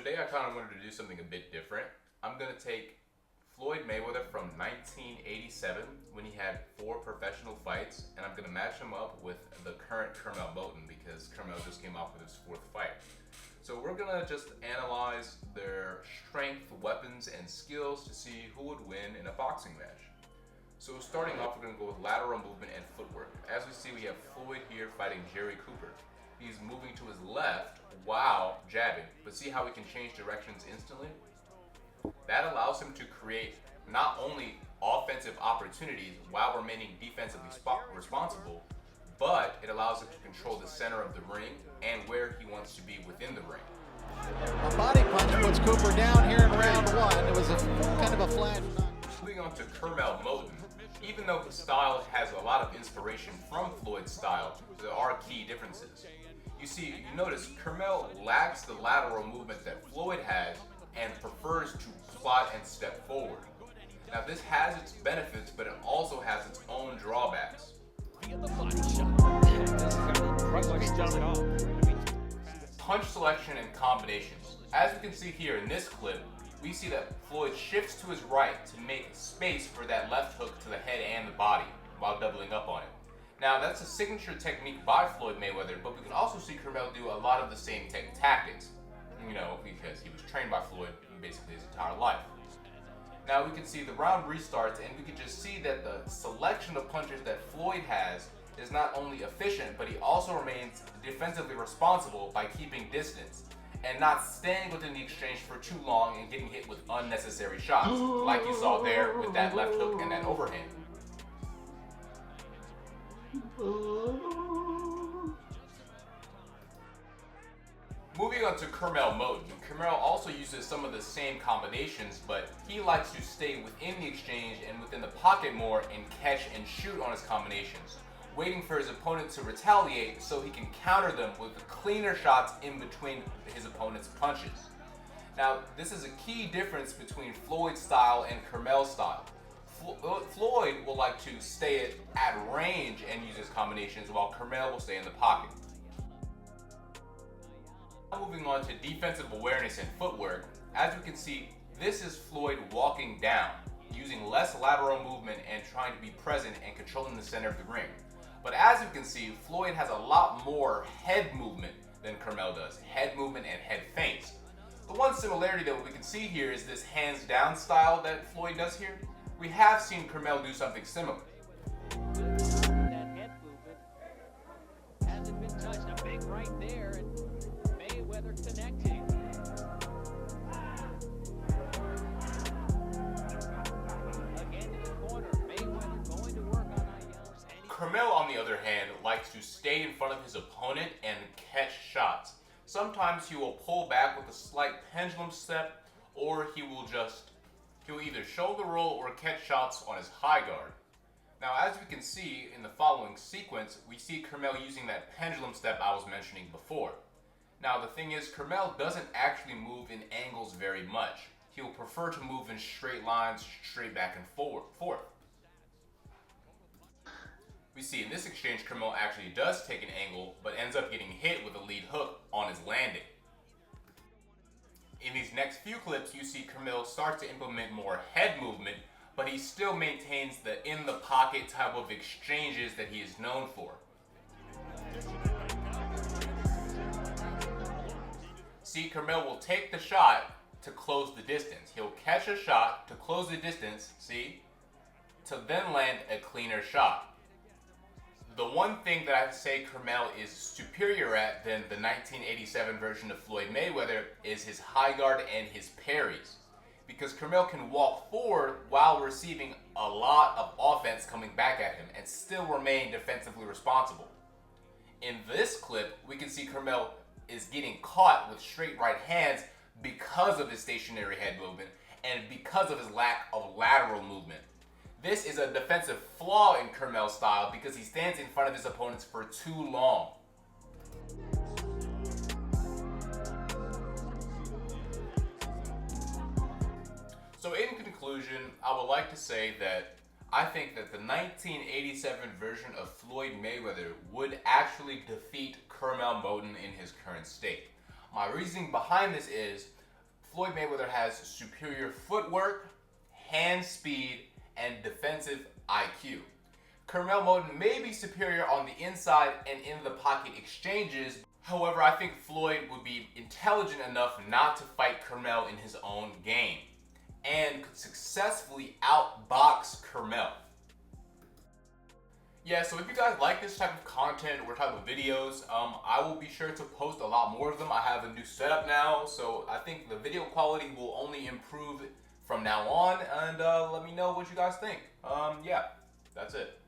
Today I kind of wanted to do something a bit different. I'm going to take Floyd Mayweather from 1987 when he had 4 professional fights, and I'm going to match him up with the current Curmel Moton because Curmel just came off of his 4th fight. So we're going to just analyze their strength, weapons, and skills to see who would win in a boxing match. So starting off, we're going to go with lateral movement and footwork. As we see, we have Floyd here fighting Jerry Cooper. He's moving to his left while jabbing, but see how he can change directions instantly? That allows him to create not only offensive opportunities while remaining defensively responsible, but it allows him to control the center of the ring and where he wants to be within the ring. A body punch puts Cooper down here in round 1. It was a kind of a flash. Moving on to Curmel Moton. Even though his style has a lot of inspiration from Floyd's style, there are key differences. You notice Curmel lacks the lateral movement that Floyd has and prefers to plot and step forward. Now this has its benefits, but it also has its own drawbacks. Punch selection and combinations. As you can see here in this clip, we see that Floyd shifts to his right to make space for that left hook to the head and the body while doubling up on it. Now that's a signature technique by Floyd Mayweather, but we can also see Curmel do a lot of the same tactics, because he was trained by Floyd basically his entire life. Now we can see the round restarts, and we can just see that the selection of punches that Floyd has is not only efficient, but he also remains defensively responsible by keeping distance and not staying within the exchange for too long and getting hit with unnecessary shots, like you saw there with that left hook and that overhand. Moving on to Curmel Moton. Curmel also uses some of the same combinations, but he likes to stay within the exchange and within the pocket more and catch and shoot on his combinations, waiting for his opponent to retaliate so he can counter them with cleaner shots in between his opponent's punches. Now, this is a key difference between Floyd's style and Curmel's style. Floyd will like to stay at range and use his combinations, while Curmel will stay in the pocket. Now moving on to defensive awareness and footwork. As you can see, this is Floyd walking down, using less lateral movement and trying to be present and controlling the center of the ring. But as you can see, Floyd has a lot more head movement than Curmel does. Head movement and head feints. The one similarity that we can see here is this hands down style that Floyd does here. We have seen Curmel do something similar. That head movement hasn't been touched. A big right there, and Mayweather connecting. Again to the corner. Mayweather going to work on Ayala. Curmel, on the other hand, likes to stay in front of his opponent and catch shots. Sometimes he will pull back with a slight pendulum step, or he'll either shoulder roll or catch shots on his high guard. Now, as we can see in the following sequence, we see Curmel using that pendulum step I was mentioning before. Now, the thing is, Curmel doesn't actually move in angles very much. He'll prefer to move in straight lines, straight back and forth. We see in this exchange, Curmel actually does take an angle, but ends up getting hit with a lead hook on his landing. In these next few clips, you see Curmel start to implement more head movement, but he still maintains the in-the-pocket type of exchanges that he is known for. See, Curmel will take the shot to close the distance. He'll catch a shot to close the distance, see, to then land a cleaner shot. The one thing that I say Curmel is superior at than the 1987 version of Floyd Mayweather is his high guard and his parries. Because Curmel can walk forward while receiving a lot of offense coming back at him and still remain defensively responsible. In this clip, we can see Curmel is getting caught with straight right hands because of his stationary head movement and because of his lack of lateral movement. This is a defensive flaw in Curmel's style because he stands in front of his opponents for too long. So in conclusion, I would like to say that I think that the 1987 version of Floyd Mayweather would actually defeat Curmel Moton in his current state. My reasoning behind this is Floyd Mayweather has superior footwork, hand speed, and defensive IQ. Curmel Moton may be superior on the inside and in the pocket exchanges. However, I think Floyd would be intelligent enough not to fight Curmel in his own game and could successfully outbox Curmel. Yeah, so if you guys like this type of content or type of videos, I will be sure to post a lot more of them. I have a new setup now, so I think the video quality will only improve from now on, and let me know what you guys think. Yeah, that's it.